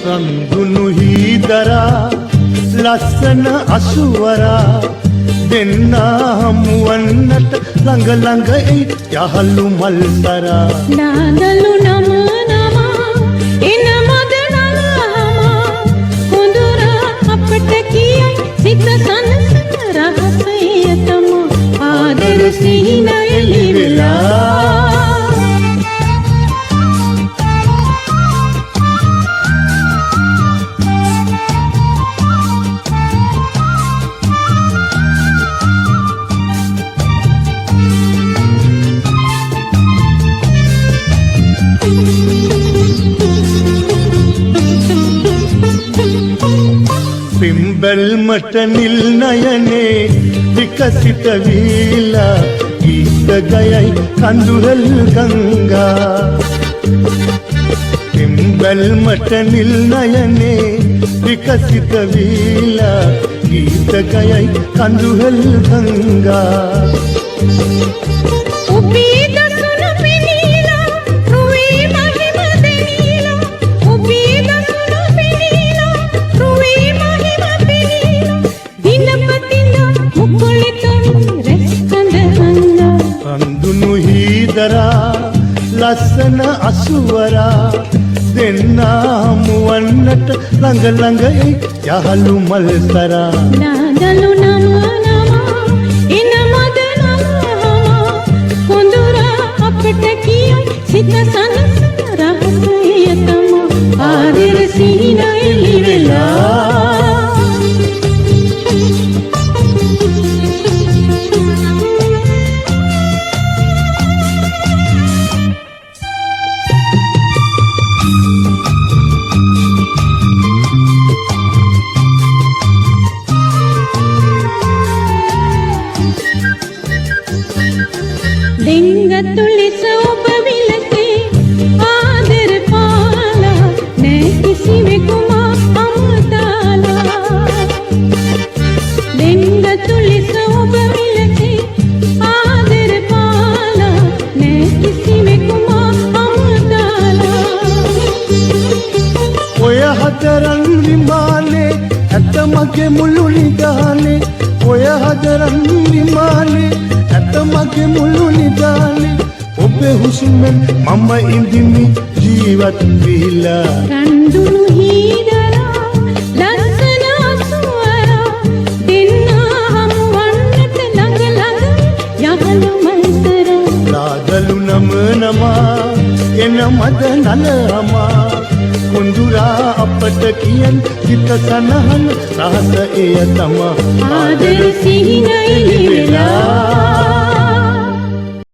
රන්දුනු හීදරා ලස්සන අසුවරා දෙන්න හමුවන්නට ළඟ ළඟ එයි යහළු මල්තරා නාදලු නම නම එන මද නලහම හොඳුර අපට කියයි සිත සනසන රහසය තම ආදර සිහින එළි වෙලා බැල්මට නිල් නයනේ විකසිත වීලා ගීත ගයයි කඳුරල් ගංගා බැල්මට නිල් නයනේ විකසිත වීලා ගීත ගයයි කඳුරල් ගංගා ලස්සන අසුවරා දෙන්න හමුවන්නට ළඟ ළඟ යහළු මල්තරා නාදලු නම නම එන මද නලහම හොඳුර අපට කියයි සිත සනසන රහසය තම ආදර සිහින එළි වෙලා දෙංගතුලිස ඔබ විලසේ ආදර පාලා නෑ කිසිවෙකුම අමතාලා දෙංගතුලිස ඔබ විලසේ ආදර පාලා නෑ කිසිවෙකුම අමතාලා ඔය හතරන් විමානේ ඇත මගේ මුළු නිදානේ ඔය හතරන් විමානේ ඇත මගේ මුළු නිදානේ ඔබේ හුස්මෙන් මම ඉඳිමි ජීවත් වෙලා රන්දුනු හීදරා ලස්සන අසුවරා දෙන්න හමුවන්නට ළඟ ළඟ යහළු මල්තරා නාදලු නම නමා එන මද නලහමා කුඳුරා අපට කියන් සිත සනහන රහස එය තමා ආදර සිහින එළි වෙලා